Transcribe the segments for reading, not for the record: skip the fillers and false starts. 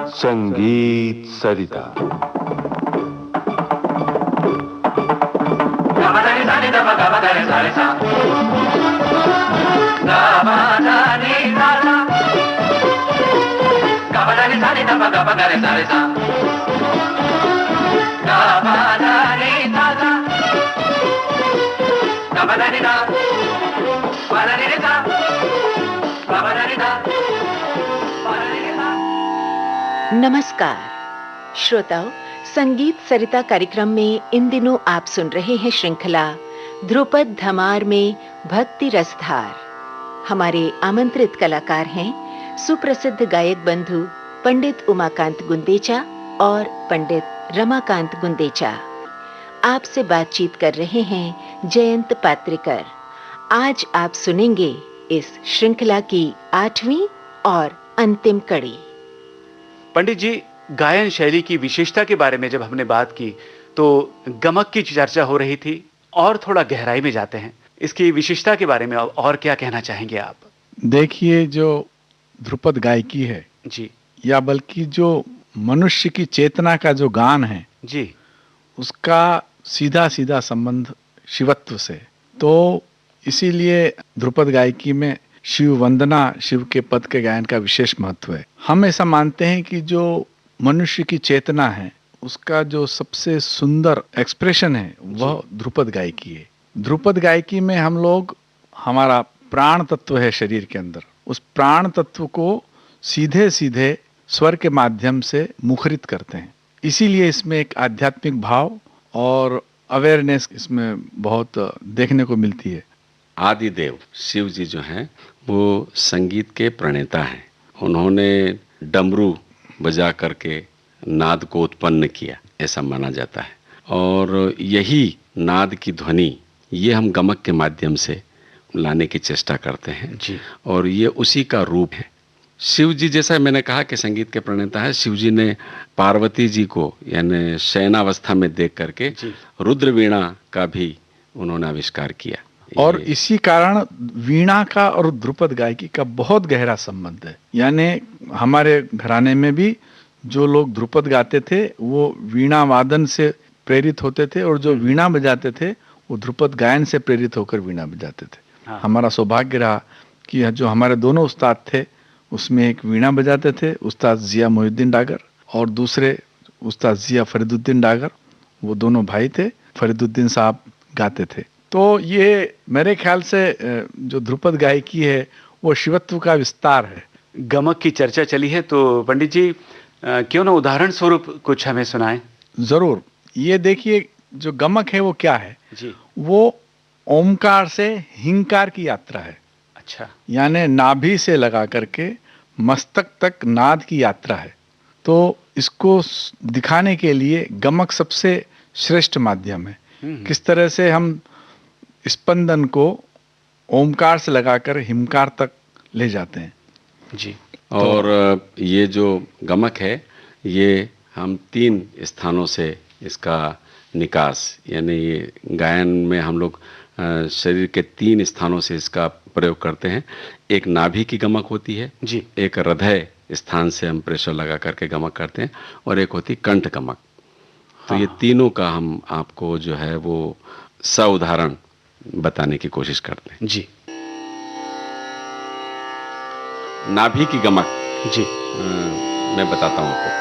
संगीत सरिता। नमस्कार श्रोताओं, संगीत सरिता कार्यक्रम में इन दिनों आप सुन रहे हैं श्रृंखला ध्रुपद धमार में भक्ति रसधार। हमारे आमंत्रित कलाकार हैं सुप्रसिद्ध गायक बंधु पंडित उमाकांत गुंदेचा और पंडित रमाकांत गुंदेचा। आपसे बातचीत कर रहे हैं जयंत पात्रिकर। आज आप सुनेंगे इस श्रृंखला की 8वीं और अंतिम कड़ी। पंडित जी, गायन शैली की विशेषता के बारे में जब हमने बात की तो गमक की चर्चा हो रही थी, और थोड़ा गहराई में जाते हैं। इसकी विशेषता के बारे में और क्या कहना चाहेंगे आप? देखिए, जो ध्रुपद गायकी है जी, या बल्कि जो मनुष्य की चेतना का जो गान है जी, उसका सीधा सीधा संबंध शिवत्व से। तो इसीलिए ध्रुपद गायकी में शिव वंदना, शिव के पद के गायन का विशेष महत्व है। हम ऐसा मानते हैं कि जो मनुष्य की चेतना है उसका जो सबसे सुंदर एक्सप्रेशन है वह ध्रुपद गायकी है। ध्रुपद गायकी में हम लोग, हमारा प्राण तत्व है शरीर के अंदर, उस प्राण तत्व को सीधे सीधे स्वर के माध्यम से मुखरित करते हैं। इसीलिए इसमें एक आध्यात्मिक भाव और अवेयरनेस इसमें बहुत देखने को मिलती है। आदिदेव शिव जी जो हैं वो संगीत के प्रणेता हैं। उन्होंने डमरू बजा करके नाद को उत्पन्न किया, ऐसा माना जाता है। और यही नाद की ध्वनि ये हम गमक के माध्यम से लाने की चेष्टा करते हैं जी। और ये उसी का रूप है। शिव जी, जैसा मैंने कहा कि संगीत के प्रणेता है, शिव जी ने पार्वती जी को यानी शयनावस्था में देख करके रुद्र वीणा का भी उन्होंने आविष्कार किया। और इसी कारण वीणा का और ध्रुपद गायकी का बहुत गहरा संबंध है। यानी हमारे घराने में भी जो लोग ध्रुपद गाते थे वो वीणा वादन से प्रेरित होते थे, और जो वीणा बजाते थे वो ध्रुपद गायन से प्रेरित होकर वीणा बजाते थे। हाँ। हमारा सौभाग्य रहा कि जो हमारे दोनों उस्ताद थे उसमें एक वीणा बजाते थे उस्ताद जिया मोहिउद्दीन डागर, और दूसरे उस्ताद जिया फरीदुद्दीन डागर। वो दोनों भाई थे, फरीदुद्दीन साहब गाते थे। तो ये मेरे ख्याल से जो ध्रुपद गायकी है वो शिवत्व का विस्तार है। गमक की चर्चा चली है तो पंडित जी क्यों ना उदाहरण स्वरूप कुछ हमें सुनाएं। जरूर। ये देखिए, जो गमक है वो क्या है जी। वो ओमकार से हिंकार की यात्रा है। अच्छा। यानी नाभि से लगा करके मस्तक तक नाद की यात्रा है। तो इसको दिखाने के लिए गमक सबसे श्रेष्ठ माध्यम है। किस तरह से हम स्पंदन को ओमकार से लगाकर हिमकार तक ले जाते हैं जी। और ये जो गमक है ये हम 3 स्थानों से इसका निकास, यानी ये गायन में हम लोग शरीर के 3 स्थानों से इसका प्रयोग करते हैं। एक नाभि की गमक होती है जी, एक हृदय स्थान से हम प्रेशर लगा करके गमक करते हैं, और एक होती कंठ गमक। तो ये तीनों का हम आपको जो है वो उदाहरण बताने की कोशिश करते हैं जी। नाभि की गमक जी। मैं बताता हूँ आपको।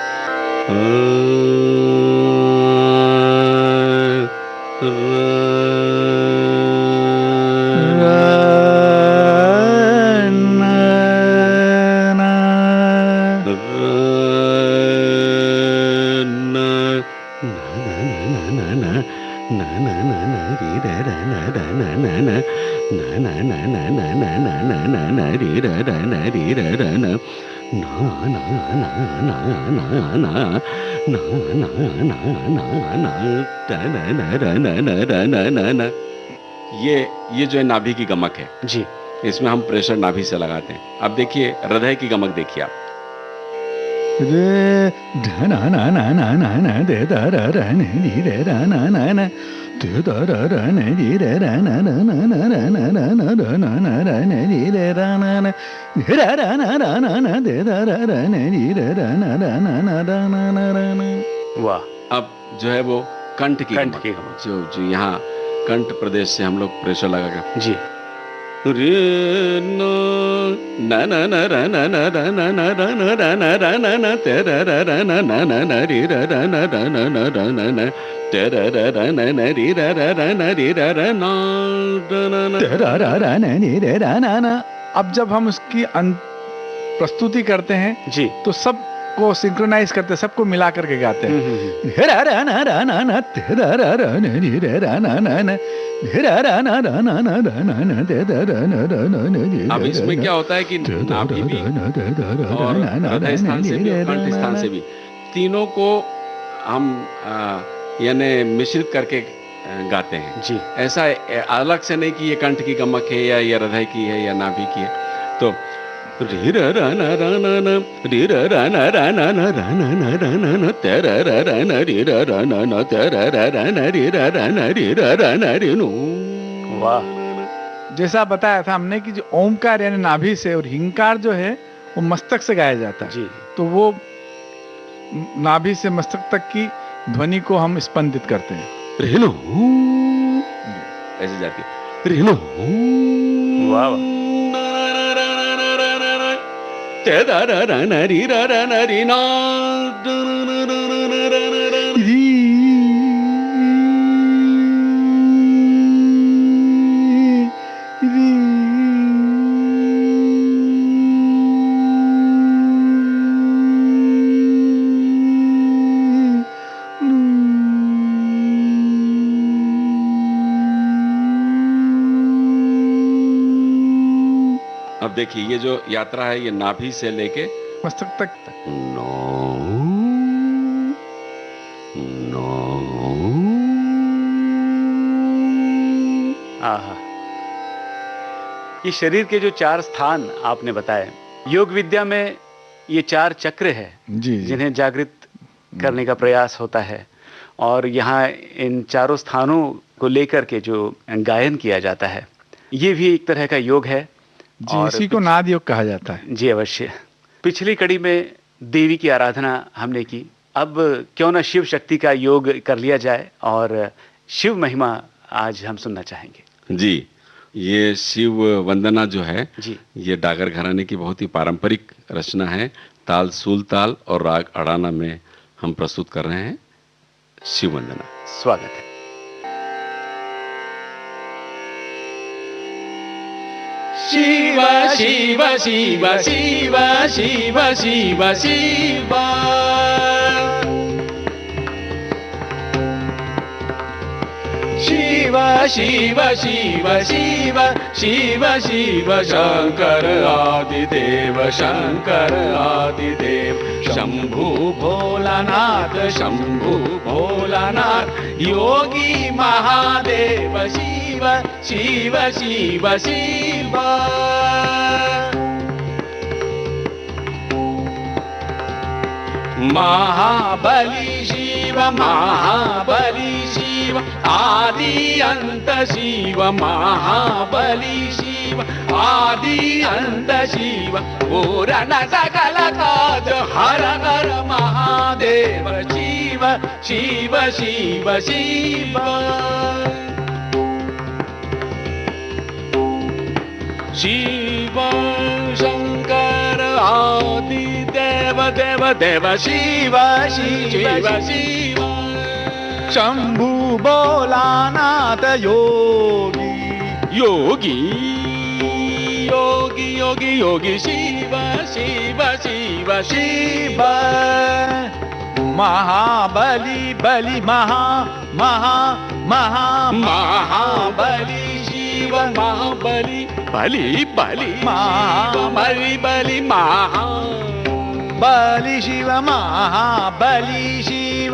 ये जो है नाभि की गमक है जी। इसमें हम प्रेशर नाभि से लगाते हैं। अब देखिए हृदय की गमक देखिए आप। रे ध ना ना ना ना ना ना दे द र र न नी रे र ना ना ना दे द र र न नी रे र ना ना ना ना ना ना ना ना द ना ना र न नी रे र ना ना रे र ना ना ना ना दे द र र न नी रे र ना ना ना ना र ना ना र ना। वाह। अब जो है वो कंठ की कंठ गमक, की गमक। जो यहाँ कंठ प्रदेश से हम लोग प्रेशर लगा कर जी। रे न न न न र न न र न न र न र न र न न ते र र र न न न न रि र र न र न न र न न ते र र र न न रि र र र न रि र र न र न न दे र र र न नी रे र ना ना। अब जब हम उसकी प्रस्तुति करते हैं जी। तो सबको सिंक्रोनाइज करते हैं, सबको मिला करके गाते हैं। रे रा रा ना रा ना ना ते रा रा रा न नी रे रा ना ना ना रे रा रा ना रा ना ना रा ना ना दे दा रा ना रा ना ना नी रे अब इसमें रा क्या होता है कि दे दा नाभि रा भी रा ना दे दा रा और ना ना हृदय स्थान से भी और रा कंठ ना स्थान ना। से भी तीनों को हम यानी मिश्रित करके गाते हैं। जी। ऐसा अलग से नहीं कि ये कंठ की गमक है या ये हृदय की है या नाभि की है। तो रि र र न र न न रि र र न र न न र न न र न न ते र र र न रि र र न न ते र र र न रि र र न रि र र न रि नु। वाह। जैसा बताया था हमने कि जो ओमकार यानी नाभि से और हिंकार जो है वो मस्तक से गाया जाता है। जी। तो वो नाभि से मस्तक तक की ध्वनि को हम स्पंदित करते हैं। रेणु ऐसे जाती है रेणु। वाह वाह। ते दा र र न रि र र न रि न अब देखिए ये जो यात्रा है ये नाभि से लेके मस्तक तक। नो नो आहा। ये शरीर के जो 4 स्थान आपने बताए, योग विद्या में ये 4 चक्र है जी जी। जिन्हें जागृत करने का प्रयास होता है और यहाँ इन चारों स्थानों को लेकर के जो गायन किया जाता है ये भी एक तरह का योग है। जी, इसी को नाद योग कहा जाता है। जी अवश्य। पिछली कड़ी में देवी की आराधना हमने की, अब क्यों ना शिव शक्ति का योग कर लिया जाए और शिव महिमा आज हम सुनना चाहेंगे। जी ये शिव वंदना जो है जी। ये डागर घराने की बहुत ही पारंपरिक रचना है। ताल सूल ताल और राग अड़ाना में हम प्रस्तुत कर रहे हैं शिव वंदना। स्वागत है। शिव शिव शिव शिव शिव शिव शिव शिव शिव शिव शिव शिव शिव शंकर आदिदेव शंकर आदिदेव शंभु भोलानाथ शंभु भोलानाथ योगी महादेव शिव शिव शिव शिव महाबली शिव महाबली शिव आदि अंत शिव महाबली शिव आदि अंत शिव पूर्ण सकल काज हर हर महादेव शिव शिव शिव शिव शिव शंकर आदि देव देव देव शिव शिव शिव शंभु भोलानाथ योगी योगी योगी योगी योगी शिव शिव शिव शिव महाबली बलि महा महा महा महाबली शिव महाबली बलि बलि बलि बलि महा बलि शिव महाबली शिव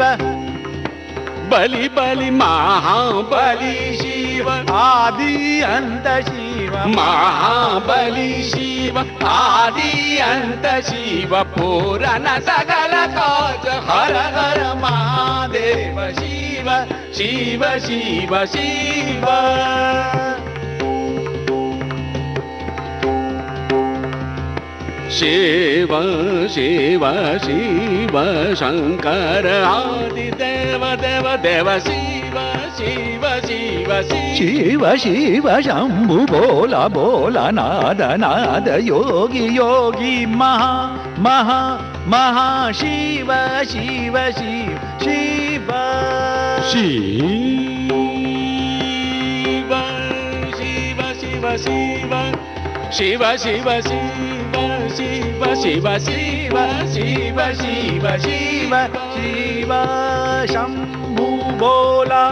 बलि बलि महाबली शिव आदि अंत शिव महाबली शिव आदि अंत शिव पूरन सकल काज हर हर महादेव शिव शिव शिव शिव शिव शिव शिव शंकर आदि देव देव देव शिव शिव शिव शिव शिव शंभु बोला बोला नाद नाद योगी योगी महा महा महा शिव शिव शिव शिव शिव शिव शिव शिव शिव शिव शिव शिव शिव शिव शिव शिव शिव शंभु बोला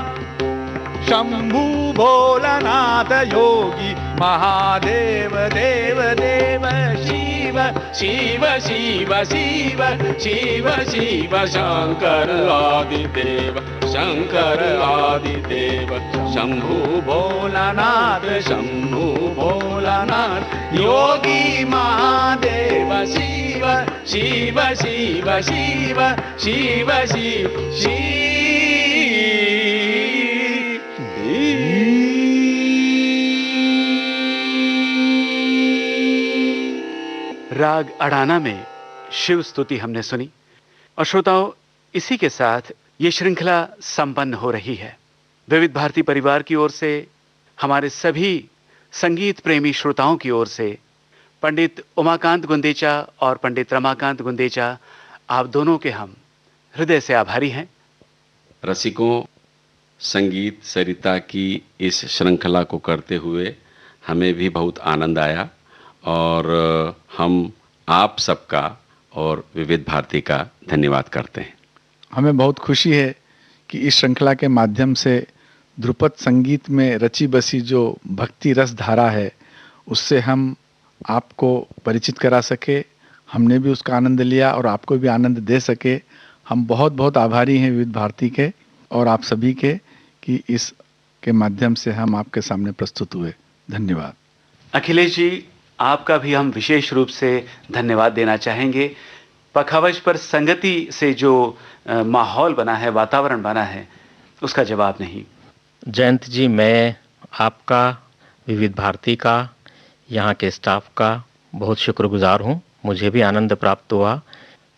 शंभु भोलानाथ योगी महादेव देव देव शिव शिव शिव शिव शिव शिव शंकर आदिदेव शंकर आदिदेव शंभु भोलानाथ शंभु भोलानाथ योगी महादेव शिव शिव शिव शिव शिव शिव शिव राग अडाना में शिव स्तुति हमने सुनी और श्रोताओं, इसी के साथ ये श्रृंखला संपन्न हो रही है। विविध भारती परिवार की ओर से, हमारे सभी संगीत प्रेमी श्रोताओं की ओर से, पंडित उमाकांत गुंदेचा और पंडित रमाकांत गुंदेचा, आप दोनों के हम हृदय से आभारी हैं। रसिकों, संगीत सरिता की इस श्रृंखला को करते हुए हमें भी बहुत आनंद आया और हम आप सबका और विविध भारती का धन्यवाद करते हैं। हमें बहुत खुशी है कि इस श्रृंखला के माध्यम से ध्रुपद संगीत में रची बसी जो भक्ति रस धारा है, उससे हम आपको परिचित करा सके। हमने भी उसका आनंद लिया और आपको भी आनंद दे सके। हम बहुत बहुत आभारी हैं विविध भारती के और आप सभी के कि इस के माध्यम से हम आपके सामने प्रस्तुत हुए। धन्यवाद। अखिलेश जी, आपका भी हम विशेष रूप से धन्यवाद देना चाहेंगे। पखावज पर संगति से जो माहौल बना है, वातावरण बना है, उसका जवाब नहीं। जयंत जी, मैं आपका, विविध भारती का, यहाँ के स्टाफ का बहुत शुक्रगुजार हूँ। मुझे भी आनंद प्राप्त हुआ।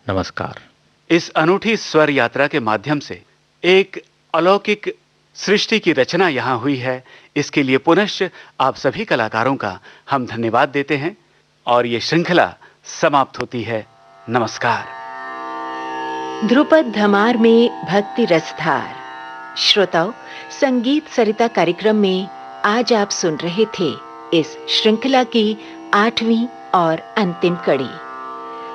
नमस्कार। इस अनूठी स्वर यात्रा के माध्यम से एक अलौकिक सृष्टि की रचना यहाँ हुई है। इसके लिए पुनश्च आप सभी कलाकारों का हम धन्यवाद देते हैं और ये श्रृंखला समाप्त होती है। नमस्कार। ध्रुपद धमार में भक्ति रसधार। श्रोताओं, संगीत सरिता कार्यक्रम में आज आप सुन रहे थे इस श्रृंखला की 8वीं और अंतिम कड़ी।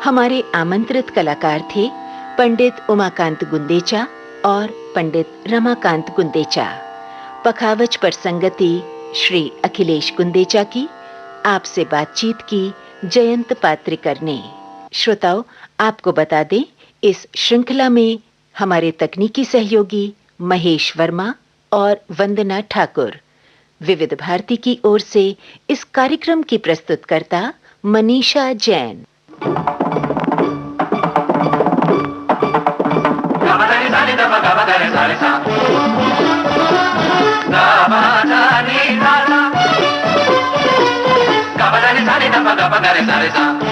हमारे आमंत्रित कलाकार थे पंडित उमाकांत गुंदेचा और पंडित रमाकांत गुंदेचा। पखावज पर संगति श्री अखिलेश गुंदेचा की। आपसे बातचीत की जयंत पात्रिकर ने। श्रोताओं, आपको बता दें, इस श्रृंखला में हमारे तकनीकी सहयोगी महेश वर्मा और वंदना ठाकुर। विविध भारती की ओर से इस कार्यक्रम की प्रस्तुतकर्ता मनीषा जैन। Sa